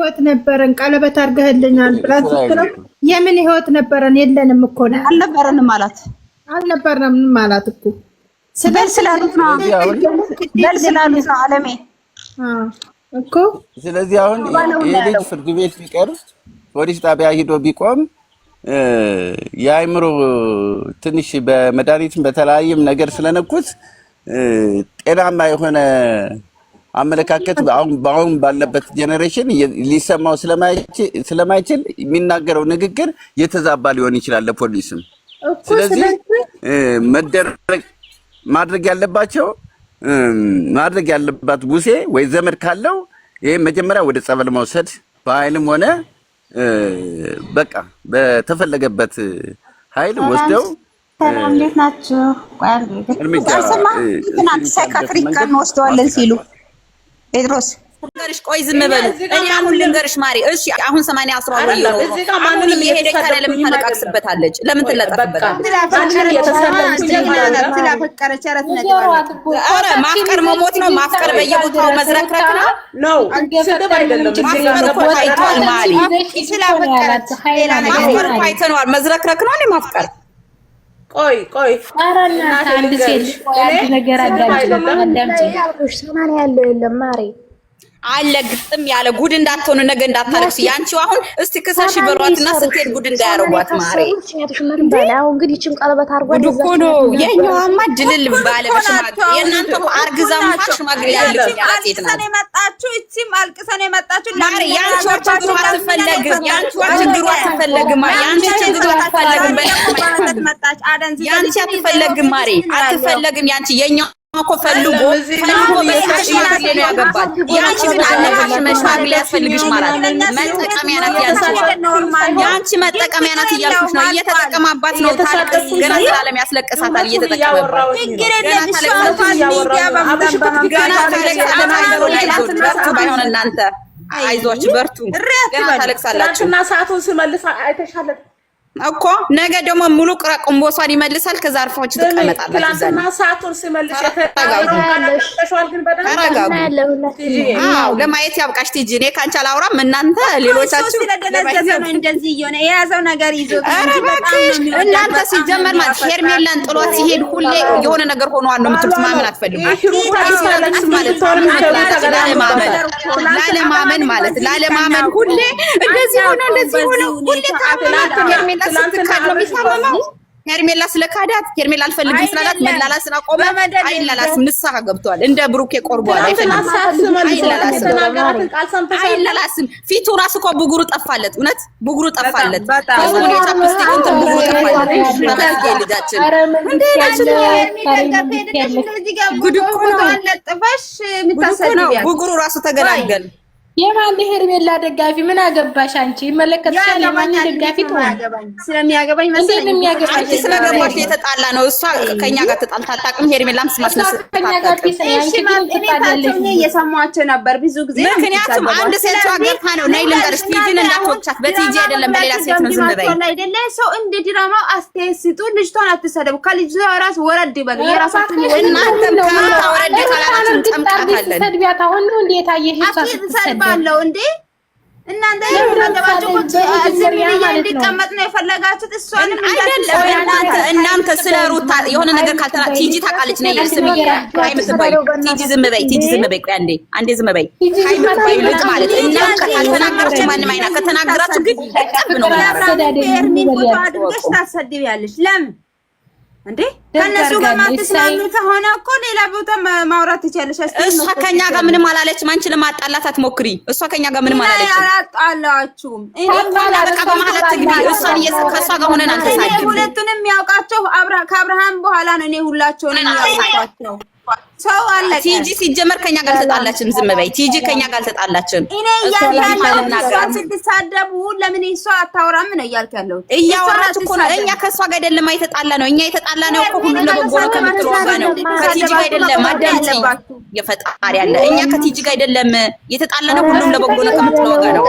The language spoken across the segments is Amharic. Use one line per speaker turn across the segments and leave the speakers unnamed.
ህይወት ነበረን ቀለበት አድርገህልኛል ብላችሁ የምን ህይወት ነበረን? የለንም እኮ ነው።
አልነበረንም ማለት እኮ ስላሉት ነው አለሜ
እኮ።
ስለዚህ አሁን የልጅ ፍርድ ቤት ቢቀርብ ፖሊስ ጣቢያ ሂዶ ቢቆም የአይምሮ ትንሽ በመድኃኒትም በተለያየም ነገር ስለነኩት ጤናማ የሆነ አመለካከት አሁን ባለበት ጀነሬሽን ሊሰማው ስለማይችል የሚናገረው ንግግር የተዛባ ሊሆን ይችላል ለፖሊስም። ስለዚህ ማድረግ ያለባት ቡሴ ወይ ዘመድ ካለው ይሄ መጀመሪያ ወደ ጸበል መውሰድ በኃይልም ሆነ በቃ በተፈለገበት ኃይል ወስደው።
እንዴት ናችሁ? ሳይካትሪክ ቀን ወስደዋለን ሲሉ ጴጥሮስ
ልንገርሽ፣ ቆይ ዝም በሉ። እኔ አሁን ልንገርሽ ማሪ፣ እሺ አሁን 80 10 ነው እዚህ ጋር ማንንም የሄደች ታዲያ ለምን ታለቃቅስበታለች? ለምን ትለጠፍበታለች? ኧረ ማፍቀር መሞት ነው። ማፍቀር በየቦታው መዝረክረክ ነው። ስድብ አይደለም። ማፍቀር እኮ አይቷል ማሪ፣ ማፍቀር እኮ አይተነዋል። መዝረክረክ ነው እኔ ማፍቀር። ቆይ
ኧረ እናት አንድ ሴት ነገር አዳምጪ። ሰማንያ ያለው የለም ማሪ
አለ ግጥም ያለ ጉድ እንዳትሆኑ ነገ እንዳታለቅሱ። ያንቺው አሁን እስቲ ክሰሽ በሯትና ስትሄድ ጉድ እንዳያረጓት ማሬ።
አሁን እንግዲህ እቺም ቀለበት አርጓት
ጉድ እኮ ነው። የኛዋማ ድልል ባለ በሽማግሌ የእናንተ አርግዛ እንኳን ሽማግሌ ያለች ሴት ናት።
አልቅሰን የመጣችሁ እቺም አልቅሰን የመጣችሁ
ማሬ። ያንቺ ችግሩ አትፈለግም። ያንቺ ችግሩ አትፈለግም። ያንቺ ችግሩ አትፈለግም። ያንቺ አትፈለግም ማሬ፣ አትፈለግም ያንቺ የኛው እኮ ፈልጎ በሽማግሌ ነው ያገባል። ያንቺ ግን አለሽ ሽማግሌ ያስፈልግሽ ማለት መጠቀሚያ ናት። ያንቺ መጠቀሚያ ናት እያልኩሽ ነው። እየተጠቀማባት ነው። ታልቅስ ገና ዘላለም ያስለቅሳታል። እየተጠቀመባት በርቱ። ባይሆን እናንተ አይዟችሁ በርቱ። ገና ታለቅሳላችሁ
እና ሰዓቱን ስመልስ አይተሻለ
እኮ ነገ ደግሞ ሙሉ ቅንቦሷን ይመልሳል። ከዛ አርፋችሁ ትቀመጣላችሁ።
ትላንትና ሰዓቱን ሲመልስ
ተረጋጉ። ለማየት ያብቃሽ ቲጂ። እኔ ካንቺ አላውራም። እናንተ ሌሎቻችሁ
እንደዚህ እየሆነ የያዘው ነገር ይዞ
እናንተ ሲጀመር ማለት ሄርሜላን ጥሏት ሲሄድ ሁሌ የሆነ ነገር ሆኗል ነው የምትሉት። ማመን አትፈልጉም ላለማመን ማለት ላለማመን ሁሌ እንደዚህ ሆነ እንደዚህ ሆነ ሁሌ ሄርሜላ ስትካድ ነው የሚታመመው። ሄርሜላ ስለካዳት ሄርሜላ አልፈልግም ስላላት መላላስ አቆመ። አይላላስ ንስሐ ገብቷል። እንደ ብሩኬ ቆርቧል። አይላላስም ፊቱ ራሱ እኮ ብጉሩ ጠፋለት። እውነት ብጉሩ ጠፋለት። ሁሉ የቻፕስቲክ እንትን ብጉሩ ጠፋለት። ተመስገን ልጃችን እንዴ ጉድ እኮ ነው።
ለጥፈሽ የምታሰድቢያት
ብጉሩ ራሱ ተገላገል።
የማን ሄርሜላ ደጋፊ ምን አገባሽ አንቺ? ይመለከትሻል። የማን ደጋፊ
ስለሚያገባኝ መሰለኝ።
አንቺ ስለገባሽ የተጣላ ነው። እሷ ከኛ ጋር ተጣልታ አታውቅም። ሄርሜላም ስማስነስ
እየሰማቸው ነበር ብዙ ጊዜ።
ምክንያቱም አንድ ሴት ገብታ ነው። ነይ ልንገርሽ፣ ቲጂን እንዳትወቅቻት። በቲጂ አይደለም በሌላ ሴት ነው። ዝም በይ
አይደለ? ሰው እንደ ድራማው አስተያየት ስጡ። ልጅቷን አትሰደቡ። ከልጅቷ ራስ ወረድ ይበሉ። የራሳችሁን
እናንተም ወረድ ካላላችሁ እንጠምቃታለን።
ሰድቢያት አሁን ነው እንዴ ታየሽ?
ባለው እንዴ እናንተ የፈለጋችሁ ቁጭ እዚህ እንዲቀመጥ ነው የፈለጋችሁት። እሷንም
አይደለም እናንተ ስለ ሩታ የሆነ ነገር ካልተና ቲጂ ታውቃለች ነው የስም አይምትባይ ቲጂ ዝም በይ ቲጂ ዝም በይ ቆይ አንዴ ዝም በይ አይምትባይ ልጅ ማለት እናንተ ካልተናገራችሁ ማንም አይና ከተናገራችሁ ግን ጠብ ነው
ሄርሜላ ፎቶ አድርገሽ ታሰድቢያለሽ። ለምን እንዴ ከነሱ ጋር ማትስማሚ ከሆነ እኮ ሌላ ቦታ ማውራት ትችያለሽ።
እሷ ከኛ ጋር ምንም አላለችም። አንቺ ለማጣላት አትሞክሪ። እሷ ከኛ ጋር ምንም አላለችም።
አላጣላችሁም።
እኔ በቃ በማለት ትግቢ እሷን ከእሷ ጋር ሆነን አልተሳደብንም።
ሁለቱንም የሚያውቃቸው ከአብርሃም በኋላ ነው። እኔ ሁላቸውንም የሚያውቃቸው ሰው አለ።
ቲጂ ሲጀመር ከኛ ጋር ተጣላችም። ዝም በይ ቲጂ ከኛ ጋር ተጣላችም።
እኔ ያያናግራችሁ ስትሳደቡ ለምን እሷ አታወራም ነው እያልኩ ያለው።
እያወራች እኮ ነው። እኛ ከሷ ጋር አይደለም የተጣላ ነው። እኛ የተጣላ ነው እኮ ሁሉ ለበጎ ነው ከምትለው ጋር ነው። ከቲጂ ጋር አይደለም። አዳምጪ የፈጣሪ ያለ እኛ ከቲጂ ጋር አይደለም የተጣላ ነው። ሁሉም ለበጎ ነው ከምትለው ጋር ነው።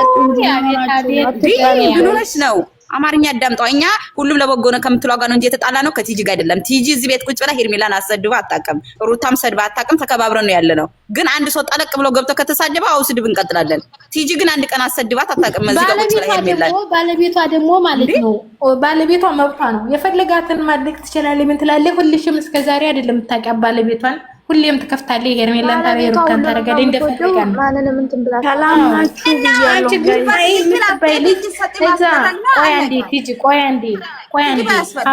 ምን ሆነሽ ነው? አማርኛ አዳምጠው። እኛ ሁሉም ለበጎ ነው ከምትለው ጋር ነው እንጂ የተጣላ ነው ከቲጂ ጋር አይደለም። ቲጂ እዚህ ቤት ቁጭ ብላ ሄርሜላን አሰድባ አታውቅም፣ ሩታም ሰድባ አታውቅም። ተከባብረን ነው ያለነው። ግን አንድ ሰው ጠለቅ ብሎ ገብቶ ከተሳደበ አው ስድብ እንቀጥላለን። ቲጂ ግን አንድ ቀን አሰድባት አታውቅም። እዚህ ጋር ቁጭ ብላ ሄርሜላን
ባለቤቷ ደግሞ ማለት ነው ባለቤቷ መብቷ ነው የፈለጋትን ማድረግ ትችላለች። ምን ትላለች? ሁልሽም እስከዛሬ አይደለም የምታውቂያት ባለቤቷን ሁሌም ትከፍታለች። ሄርሜላን ታበይሩ ካን ታረጋለ እንደፈለጋ ነው።
ማንንም እንትን ብላ ሰላማችሁ ብያለሁ። ቆይ አንዴ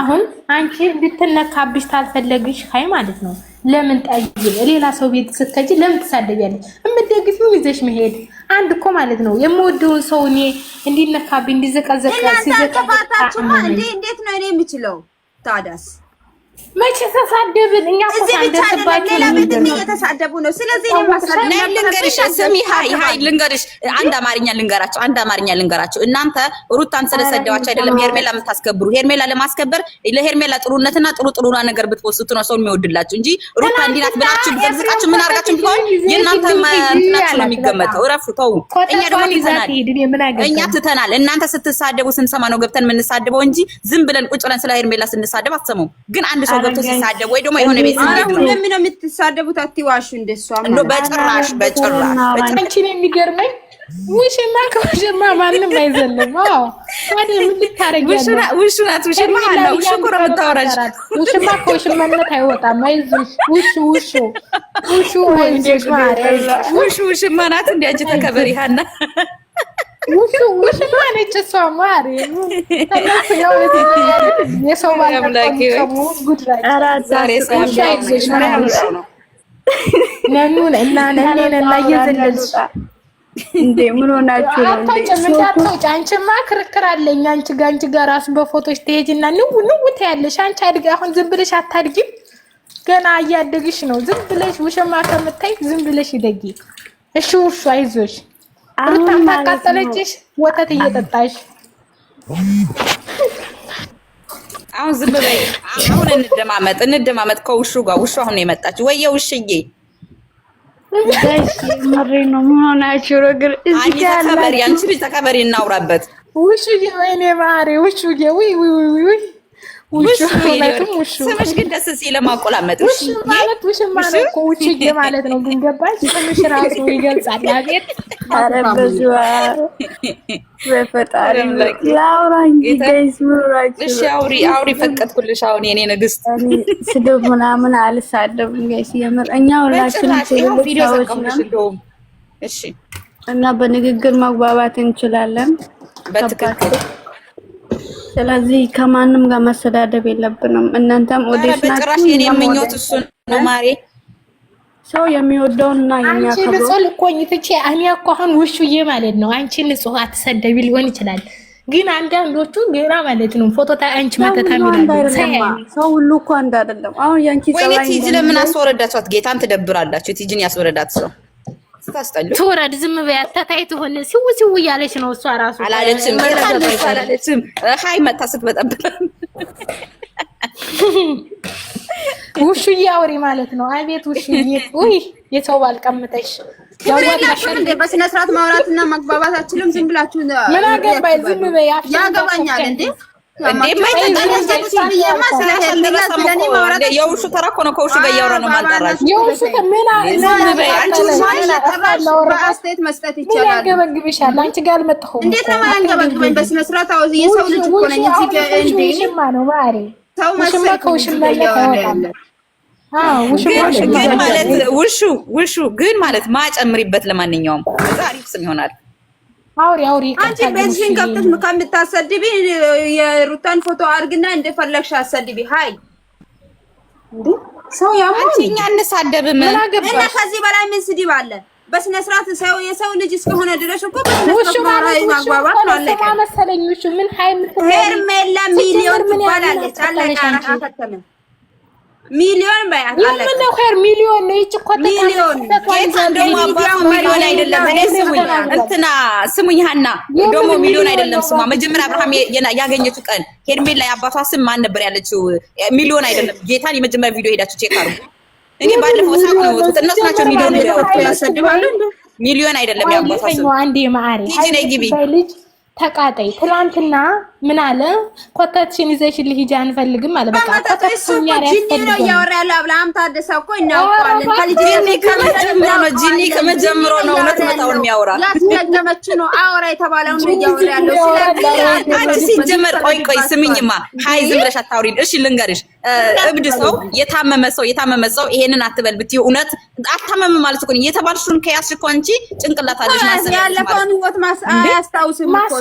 አሁን አንቺ እንድትነካብሽ ታልፈለግሽ ሃይ ማለት ነው። ለምን ጠይቅ ሌላ ሰው ቤት ስትከጂ ለምን ትሳደቢያለሽ? እምትደግፊው ይዘሽ መሄድ አንድ እኮ ማለት ነው። የምወደውን ሰው እኔ እንዲነካብኝ እንዲዘቀዘቅ
ሲዘቀዘቃችሁ እንዴት ነው እኔ የምችለው ታዳስ
መቼ ተሳደብን? እኛ እኮ ሳንደስባችሁ
ሌላ ቤትም እየተሳደቡ ነው። ስለዚህ ነው ማሳደብ
ልንገርሽ፣ ስሚ ሃይ ልንገርሽ፣ አንድ አማርኛ ልንገራቸው። እናንተ ሩታን ስለሰደዋችሁ አይደለም ሄርሜላ የምታስከብሩ። ሄርሜላ ለማስከበር ለሄርሜላ ጥሩነትና ጥሩና ነገር ብትወስቱ ነው ሰው የሚወድላችሁ እንጂ ሩታ እንዲናት ብላችሁ ብትዘቅዝቃችሁ ምን አርጋችሁ ቢሆን የእናንተ እንትናችሁ ነው የሚገመተው። እረፉ፣ ተው። እኛ ደግሞ እኛ ትተናል። እናንተ ስትሳደቡ ስንሰማ ነው ገብተን የምንሳደበው እንጂ ዝም ብለን ቁጭ ብለን ስለ ሄርሜላ ስንሳደብ አትሰሙም። ግን አንድ ሰው ገብቶ ሲሳደብ ወይ ደግሞ የሆነ ቤት ሲሄድ ነው
ለምን ነው የምትሳደቡት? አትዋሹ። እንደሷ
እንደው በጭራሽ
አንቺ ነው የሚገርመኝ። ውሽማ ከውሽማ ማንንም አይዘልም። አዎ ታዲያ ምን ልታረጊያለሽ?
ውሽማ ነው ውሽ እኮ ነው የምታወራሽ።
ውሽማ ከውሽማነት አይወጣም። አይዞሽ
ውሽማ ናት እንደ አንቺ ተከበሪ ሀና
ውሽማ ነች እሷ ማርያም የሰው
ምን ሆናችሁ ነው?
አንቺማ ክርክር አለኝ አንቺ ጋር ራሱ በፎቶች ትሄጂና ንው ትያለሽ። አንቺ አድጋ አሁን ዝም ብለሽ አታድጊም። ገና እያደግሽ ነው። ዝም ብለሽ ውሽማ ከምታይ ዝም ብለሽ ይደጊ። እሺ ውሹ አይዞሽ። ሩታን ታቃጠለችሽ ወተት እየጠጣሽ
አሁን ዝም በይ። አሁን እንደማመጥ ከውሹ ጋር ውሹ አሁን ነው የመጣችው። ወየ ውሽዬ
እሺ ማሬ ነው ምን ሆናችሁ ነው? እዚህ ጋር
ተከበሪ፣ አንቺ ልጅ ተከበሪ፣ እናውራበት።
ውሽዬ ወይኔ ማሬ ውሽዬ ውይ
ስምሽ ግን ደስ ሲል ለማቆላመጥ
ውሽ ማለት ውሽማ ነው እኮ ውሽዬ ማለት ነው። ግን ገባሽ? ስምሽ ራሱ ይገልጻል። አቤት
ኧረ በዙዋ በፈጣሪ ላውራ እንጂ ጋይስ ምራችሁ።
እሺ አውሪ ፈቀድኩልሽ። አሁን የኔ ንግስት
ስድብ ምናምን አልሳደብም ጋይስ። የምር እኛ ሁላችንም ሰዎች ነን።
እሺ
እና በንግግር መግባባት እንችላለን።
በትክክል
ስለዚህ ከማንም ጋር መሰዳደብ የለብንም። እናንተም ኦዲየንስ ናችሁ።
በጭራሽ የኔ ምኞት እሱ ነው ማሬ።
ሰው የሚወደውና የሚያከብረው
አንቺ ንጹህ ልኮኝ ትቼ እኔ እኮ አሁን ውሹዬ ማለት ነው። አንቺ ንጹህ አትሰደቢ ሊሆን ይችላል፣ ግን አንዳንዶቹ ገና ማለት ነው ፎቶ አንቺ መተታም ይላል።
ሰው ሁሉ እኮ አንድ አይደለም። አሁን ያንቺ ጸባይ
ወይ ቲጂ ለምን አስወረዳችኋት? ጌታን ትደብራላችሁ። ቲጂን ያስወረዳት ሰው ስታስጠሉ
ትወረድ። ዝም በይ አታታይት ሆነ ሲው እያለች ነው እሷ ራሱ
አላለችም። ሃይ መታ ስትበጠብጥ
ውሹዬ አውሪ ማለት ነው። አቤት ውሹዬ ውይ የሰው ባልቀምጠሽ
በስነ ስርዓት ማውራትና መግባባት አችልም። ዝም ብላችሁ
ምን አገባኝ? ዝም በይ
ያገባኛል እንዴ
የውሹ ተራ እኮ ነው። ከውሹ ጋር እያወራ ነው ማጣራሽ።
አስተያየት መስጠት ይቻላል።
ያገበግብሻል። አንቺ ጋር አልመጣሁም።
እንዴት ነው ያንገበግበኝ? በስነ ስርዓት የሰው ልጅ እኮ ነኝ። እዚህ ጋር እንዴ
ነው ማሪ
ሰው
ውሽማ ከውሽማ
ውሹ ግን ማለት ማጨምሪበት። ለማንኛውም አሪፍ ስም ይሆናል።
አውሪ
አንቺ በዚህን ከፍተሽ ከምታሰድቢ የሩታን ፎቶ አርግና እንደፈለግሽ አሰድቢ። ሃይ ሰው ያማን
እኛ እንሳደብም
እና ከዚህ በላይ ምን ስድብ አለ? በስነ ስርዓት ሰው የሰው ልጅ እስከሆነ ድረስ እኮ በስነ ስርዓት ማግባባት ነው። አለቀ
መሰለኝ። ምን ሃይ
ሄርሜላ ሚሊዮን ትባላለች። አለቀ አከተመ ሚሊዮን ባያት አለቀ።
ምን ነው ሄር ሚሊዮን ነው እኮ
ሚሊዮን
ደግሞ አባቷ ሚሊዮን አይደለም። እኔ እንትና ስሙኝ ሀና ደግሞ ሚሊዮን አይደለም ስሟ። መጀመሪያ አብርሃም ያገኘችው ቀን ሄርሜላ አባቷ ስም ማን ነበር ያለችው? ሚሊዮን አይደለም። ጌታን የመጀመሪያ ቪዲዮ ሄዳችሁ ቼክ አድርጉ። እኔ ባለፈው ሳቅ ነው ወጥቶ እነሱ ናቸው ሚሊዮን ያሰድባሉ። ሚሊዮን አይደለም ያባቷ ስም።
አንዴ ማሪ
ቲጂ ነይ ግቢ።
ተቃጣይ ትላንትና ምን አለ? ኮተትሽን ይዘሽልኝ ሂጂ አንፈልግም አለ። በቃ ኮተትሽን
ነው ያወራል። አብላም ታደሰ እኮ እናውቀዋለን።
ጂኒ ከመጀመሩ ነው እውነት መታውን የሚያወራ
ያስደገመች ነው አወራ የተባለው ነው ያወራ ያለው።
ስለዚህ ሲጀመር ቆይ ስሚኝማ፣ ሃይ ዝም ብለሽ አታውሪ። እሺ ልንገርሽ፣ እብድ ሰው የታመመ ሰው ይሄንን አትበል ብትይ እውነት አታመመ ማለት እኮ ነው የተባልሽውን ከያዝሽ እኮ አንቺ ጭንቅላት አለሽ ማለት
ያለፈውን ህይወት አያስታውስም እኮ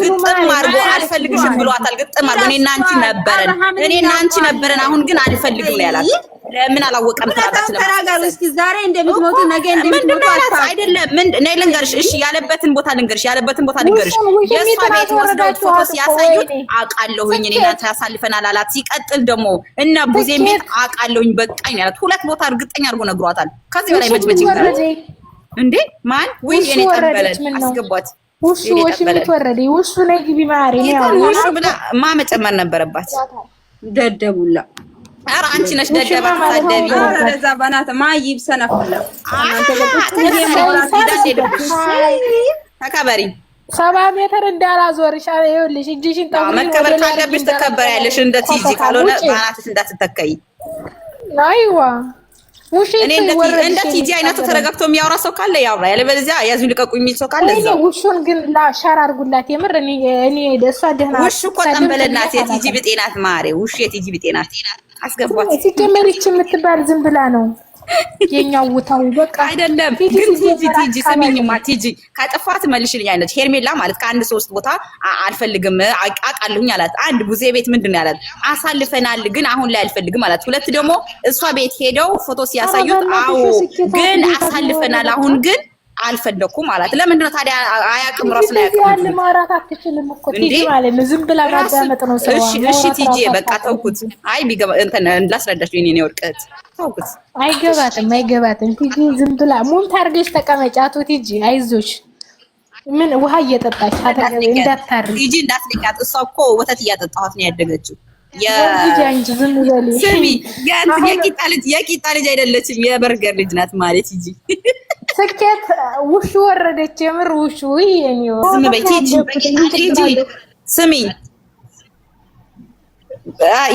ግጥም አድርጎ አልፈልግሽም ብሏታል። ግጥም አድርጎ እኔና አንቺ ነበረን አሁን ግን አልፈልግም ነው ያላት። ለምን አላወቀም?
ተራጋሩ እስኪ ዛሬ እንደምትሞቱ ነገ እንደምትሞቱ
አይደለም። ነይ ልንገርሽ። እሺ ያለበትን ቦታ ልንገርሽ። የእሷ ቤት ወስደው ፎቶ ሲያሳዩት አውቃለሁኝ እኔ እናንተ ያሳልፈናል አላት። ሲቀጥል ደግሞ እና ቡዜም ቤት አውቃለሁኝ በቃኝ ያላት። ሁለት ቦታ እርግጠኛ አድርጎ ነግሯታል። ከዚህ በላይ መጭመጭ ይችላል እንዴ? ማን ወይ እኔ ተንበለል አስገቧት።
ውሹ ምትወረደ ውሹ ላይ ግቢ ማሪ ነው
ውሹ ብላ መጨመር ነበረባት።
ደደቡላ
ኧረ አንቺ ነሽ ደደባ ታደቢ
ወረዛ ባናት ማይብ ሰነፈላ
ተከበሪ
70 ሜትር እንዳላዞርሽ ይኸውልሽ እጅሽን ጠብቂ።
መከበር ካለብሽ ተከበሪያለሽ። እንደ ቲጂ ካልሆነ ባናትሽ እንዳትተከይ።
አይዋ ውሽ
እንደ ቲጂ አይነቱ ተረጋግቶ የሚያወራ ሰው ካለ ያውራ፣ ያለበለዚያ ያዙ ልቀቁ የሚል ሰው ካለ እዛው
ውሹን ግን ላሻር አድርጉላት። የምር እኔ ደሷ ደህና
ውሽ እኮ ጠንበለናት የቲጂ ብጤናት ማሬ ውሽ የቲጂ ብጤናት አስገቧት።
ሲጀመሪች የምትባል ዝም ብላ ነው የኛው ውታው በቃ
አይደለም። ግን ቲጂ ሰሚኝማ ቲጂ ካጠፋት መልሽልኝ አይነት ሄርሜላ ማለት ከአንድ 3 ቦታ አልፈልግም አቃቃለሁኝ አላት። አንድ ቡዜ ቤት ምንድነው ያላት? አሳልፈናል ግን አሁን ላይ አልፈልግም አላት። ሁለት ደግሞ እሷ ቤት ሄደው ፎቶ ሲያሳዩት አዎ ግን አሳልፈናል አሁን ግን አልፈለኩም ማለት ለምንድን ነው ታዲያ? አያውቅም ራሱ ላይ
ያለ ማውራት አትችልም እኮ ቲጂ ማለት ነው። ዝም ብላ ማዳመጥ ነው ሰው።
እሺ ቲጂ በቃ ተውኩት። አይ ቢገባ እንትን ላስረዳሽ የኔ ነው ወርቀት ተውኩት።
አይገባትም ቲጂ ዝም ብላ ሙን ታርገሽ ተቀመጪ። አቶ ቲጂ አይዞሽ። ምን ውሃ እየጠጣች አታገቢ እንዳታር
ቲጂ እንዳትልቃት። እሷ እኮ ወተት እያጠጣኋት ነው ያደገችው።
የጂጂ ዝም በል
ስሚ የቂጣ ልጅ አይደለችም የበርገር ልጅ ናት ማለት ቲጂ
ስኬት ውሹ ወረደች። የምር ውሹ ይሄኒው
ዝም በይ ቲጂ ስሚ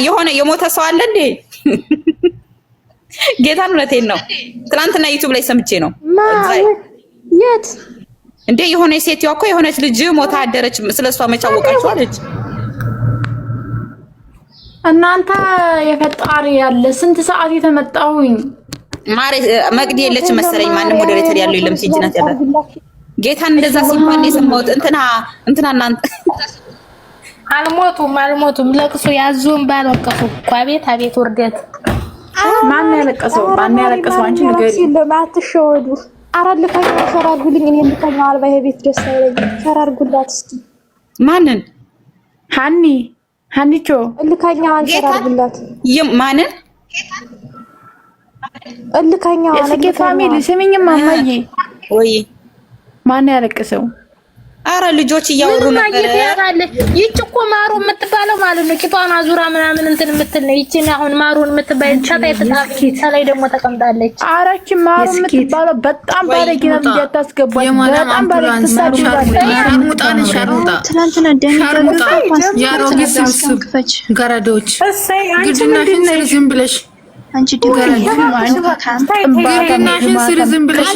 የሆነ የሞተ ሰው አለ እንዴ? ጌታን እውነቴን ነው። ትናንትና ዩቲዩብ ላይ ሰምቼ ነው።
የት
እንዴ? የሆነ ሴትዋ እኮ የሆነች ልጅ ሞታ አደረች። ስለሷ መች አወቃችሁ አለች።
እናንተ የፈጣሪ ያለ ስንት ሰዓት የተመጣሁኝ
ማሬ መቅዲ የለችም መሰለኝ። ማንም ሞዴሬተር ያለው የለም። ቲጂ ናት ያላት። ጌታን እንደዛ ሲባል የሰማሁት እንትና እናንተ
አልሞቱም። ለቅሶ ያዞን ባለቀሱ እኮ አቤት ውርደት።
ማን ያለቀሰው? አንቺ ንገሪ።
ለማትሸወዱ አራልካኝ ሰራርጉልኝ። እኔ ልከኛው አልባ የቤት ደስ አይለኝ። ሰራርጉላት እስኪ።
ማንን?
ሀኒቾ
ልከኛው አንሰራርጉላት።
ማንን?
እልከኛው
የስኬት ፋሚሊ ስሚኝማ ማማዬ
ወይ
ማን ያለቀሰው?
አረ ልጆች እያወሩ ነበር።
ይቺ እኮ ማሩ የምትባለው ማለት ነው። ቂጧን አዙራ ምናምን እንትን የምትል ነው። ይቺን አሁን ማሩን የምትባል ቻታይ ተጣፊ ላይ ደግሞ ተቀምጣለች።
አረቺ ማሩ የምትባለው በጣም ባለጌ ናት። እንዲያታስገቧት በጣም ባለጌ ተሳድባለች።
ትናንትና ደንገሩታ
ያሮጊት ስብስብ ገረዶች ግድናሽን ዝም ብለሽ
አንቺ ድጋሚ
ግድናሽን ዝም ብለሽ